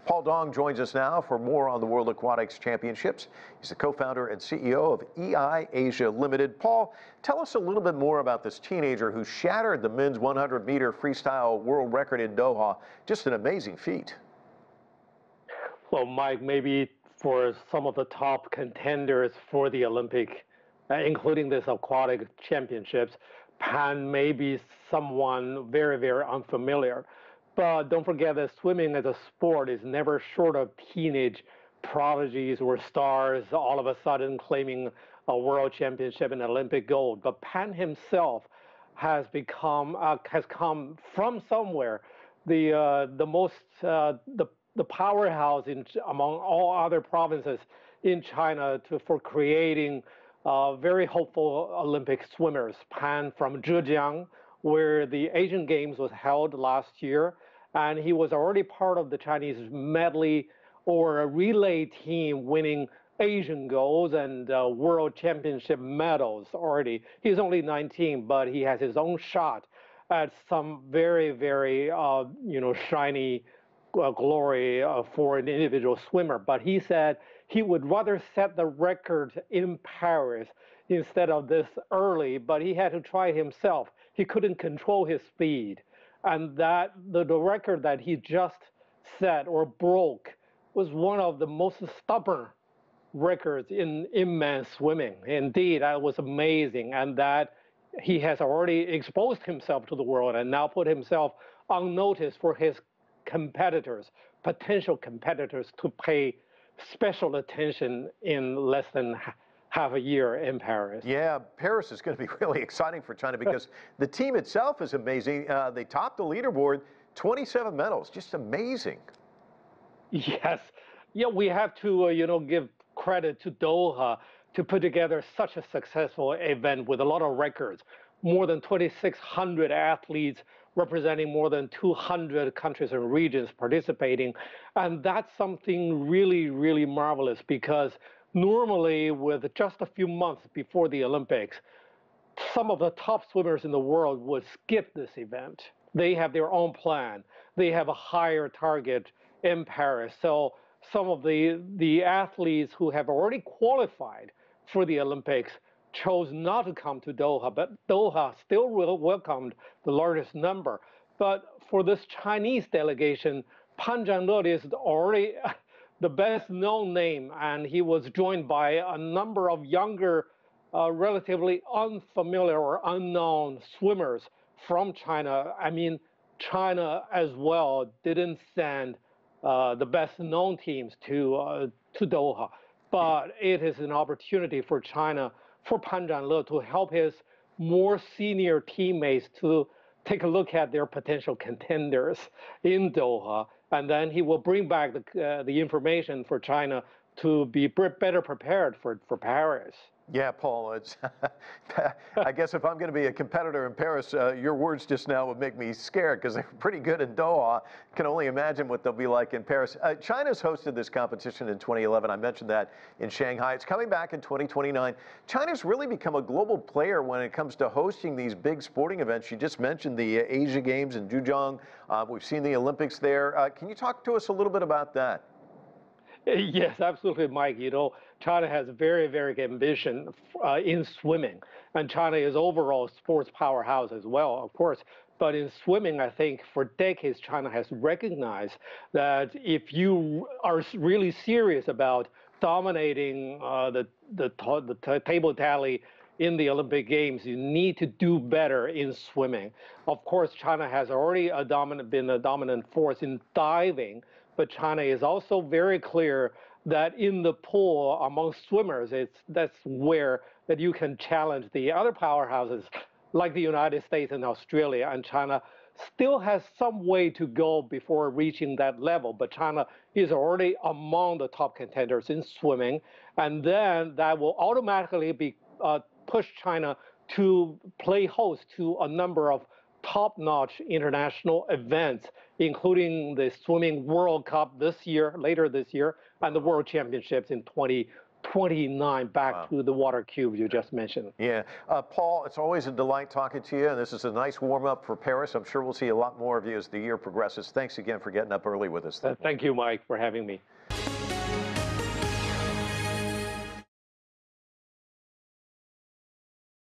Paul Dong joins us now for more on the World Aquatics Championships. He's the co-founder and CEO of EI Asia Limited. Paul, tell us a little bit more about this teenager who shattered the men's 100-meter freestyle world record in Doha. Just an amazing feat. Well, Mike, maybe for some of the top contenders for the Olympic, including this aquatic championships, Pan may be someone very, very unfamiliar. But don't forget that swimming as a sport is never short of teenage prodigies or stars all of a sudden claiming a world championship and Olympic gold. But Pan himself has come from somewhere. The powerhouse among all other provinces in China for creating very hopeful Olympic swimmers. Pan from Zhejiang, where the Asian Games was held last year, and he was already part of the Chinese medley or a relay team winning Asian golds and world championship medals already. He's only 19, but he has his own shot at some very, very shiny glory for an individual swimmer. But he said he would rather set the record in Paris instead of this early, but he had to try it himself. He couldn't control his speed. And that the record that he just set or broke was one of the most stubborn records in men's swimming. Indeed, that was amazing. And that he has already exposed himself to the world and now put himself on notice for his competitors, potential competitors, to pay special attention in less than half a year in Paris. Yeah, Paris is going to be really exciting for China because the team itself is amazing. They topped the leaderboard, 27 medals, just amazing. Yes, yeah, we have to give credit to Doha to put together such a successful event with a lot of records. More than 2,600 athletes representing more than 200 countries and regions participating. And that's something really, really marvelous because normally with just a few months before the Olympics, some of the top swimmers in the world would skip this event. They have their own plan. They have a higher target in Paris. So some of the athletes who have already qualified for the Olympics chose not to come to Doha, but Doha still welcomed the largest number. But for this Chinese delegation, Pan Zhangle is already the best known name, and he was joined by a number of younger, relatively unfamiliar or unknown swimmers from China. I mean, China as well didn't send the best known teams to Doha, but it is an opportunity for China, for Pan Zhangle, to help his more senior teammates to take a look at their potential contenders in Doha, and then he will bring back the information for China to be better prepared for Paris. Yeah, Paul, it's I guess if I'm going to be a competitor in Paris, your words just now would make me scared because they're pretty good in Doha. Can only imagine what they'll be like in Paris. China's hosted this competition in 2011. I mentioned that in Shanghai. It's coming back in 2029. China's really become a global player when it comes to hosting these big sporting events. You just mentioned the Asia Games in Zhejiang. We've seen the Olympics there. Can you talk to us a little bit about that? Yes, absolutely, Mike. China has very, very ambition in swimming, and China is overall sports powerhouse as well, of course. But in swimming, I think for decades, China has recognized that if you are really serious about dominating the table tally in the Olympic Games, you need to do better in swimming. Of course, China has already been a dominant force in diving, but China is also very clear that in the pool among swimmers, that's where that you can challenge the other powerhouses like the United States and Australia. And China still has some way to go before reaching that level, but China is already among the top contenders in swimming, and then that will automatically push China to play host to a number of top-notch international events, including the Swimming World Cup later this year, and the World Championships in 29 back to the water cube you just mentioned. Yeah. Paul, it's always a delight talking to you, and this is a nice warm-up for Paris. I'm sure we'll see a lot more of you as the year progresses. Thanks again for getting up early with us. Thank you, Mike, for having me.